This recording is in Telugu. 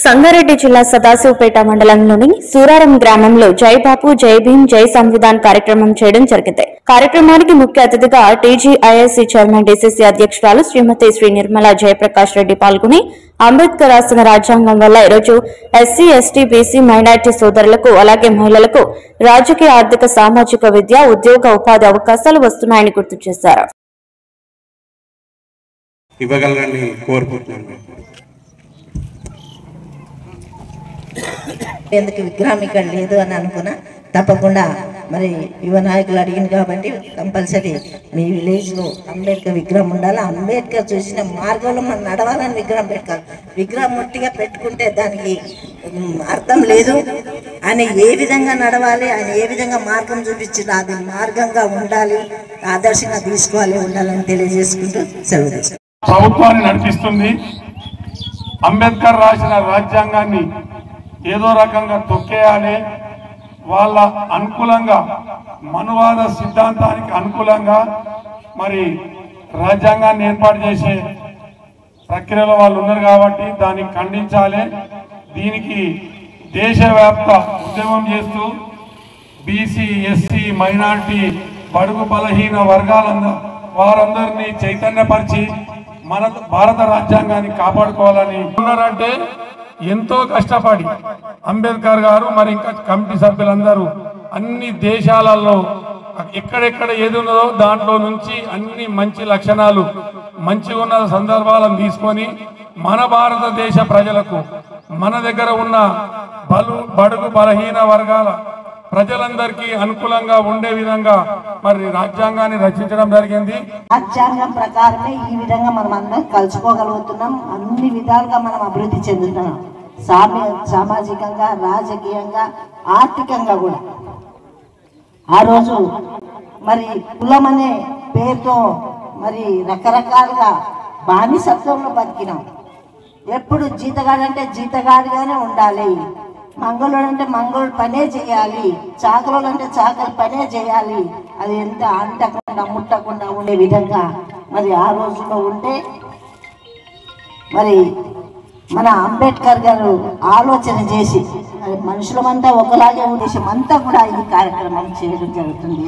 సంగారెడ్డి జిల్లా సదాశివపేట మండలంలోని సూరారం గ్రామంలో జై బాపు జై భీమ్ జై సంవిధాన్ కార్యక్రమం చేయడం జరిగింది. కార్యక్రమానికి ముఖ్య అతిథిగా టీజీఐఐసీ చైర్మన్ డీసీసీ అధ్యక్షురాలు శ్రీమతి శ్రీ నిర్మలా జయప్రకాష్ రెడ్డి పాల్గొని అంబేద్కర్ రాసిన రాజ్యాంగం వల్ల ఈరోజు ఎస్సీ ఎస్టీ బీసీ మైనార్టీ సోదరులకు అలాగే మహిళలకు రాజకీయ ఆర్థిక సామాజిక విద్య ఉద్యోగ ఉపాధి అవకాశాలు వస్తున్నాయని గుర్తు చేశారు. ఎందుకు విగ్రహం ఇక్కడ లేదు అని అనుకున్నా, తప్పకుండా మరి యువ నాయకులు అడిగింది కాబట్టి కంపల్సరీ మీ విలేజ్లో అంబేద్కర్ విగ్రహం ఉండాలి. అంబేద్కర్ చూసిన మార్గంలో మనం నడవాలని విగ్రహం పెట్టాలి. విగ్రహం ముట్టిగా పెట్టుకుంటే దానికి అర్థం లేదు. ఆయన ఏ విధంగా నడవాలి, ఆయన ఏ విధంగా మార్గం చూపించారు, అది మార్గంగా ఉండాలి, ఆదర్శంగా తీసుకోవాలి, ఉండాలని తెలియజేసుకుంటూ సెలవు. ప్రభుత్వాన్ని నడిపిస్తుంది. అంబేద్కర్ రాసిన రాజ్యాంగాన్ని ఏదో రకంగా తొక్కేయాలి, వాళ్ళ అనుకూలంగా మనువాద సిద్ధాంతానికి అనుకూలంగా మరి రాజ్యాంగాన్ని ఏర్పాటు చేసే ప్రక్రియలో వాళ్ళు ఉన్నారు కాబట్టి దాన్ని ఖండించాలి. దీనికి దేశవ్యాప్త ఉద్యమం చేస్తూ బీసీ ఎస్సీ మైనార్టీ బడుగు బలహీన వారందరినీ చైతన్యపరిచి మన భారత రాజ్యాంగాన్ని కాపాడుకోవాలని ఉన్నారంటే ఎంతో కష్టపడి అంబేద్కర్ గారు మరి ఇంకా కమిటీ సభ్యులందరూ అన్ని దేశాలలో ఎక్కడెక్కడ ఏది ఉన్నదో దాంట్లో నుంచి అన్ని మంచి లక్షణాలు మంచిగా ఉన్న సందర్భాలను తీసుకొని మన భారతదేశ ప్రజలకు మన దగ్గర ఉన్న బడుగు బలహీన వర్గాల ప్రజలందరికీ అనుకూలంగా ఉండే విధంగా మరి రాజ్యాంగాన్ని రచించడం జరిగింది. రాజ్యాంగం ప్రకారమే ఈ విధంగా మనం అందరం కలుసుకోగలుగుతున్నాం. అన్ని విధాలుగా మనం అభివృద్ధి చెందుతున్నాం, సామాజికంగా, రాజకీయంగా, ఆర్థికంగా కూడా. ఆ రోజు మరి కులం అనే పేరుతో మరి రకరకాలుగా బానిసత్వంలో బతికినాం. ఎప్పుడు జీతగాడంటే జీతగాడిగానే ఉండాలి, మంగళుడు అంటే మంగళుడు పనే చేయాలి, చాకలోడు అంటే చాకలి పనే చేయాలి. అది ఎంత అంటకుండా ముట్టకుండా ఉండే విధంగా మరి ఆ రోజుల్లో ఉంటే మరి మన అంబేద్కర్ గారు ఆలోచన చేసి మనుషులమంతా ఒకలాగే ఉద్దేశం అంతా కూడా ఈ కార్యక్రమం చేయడం జరుగుతుంది.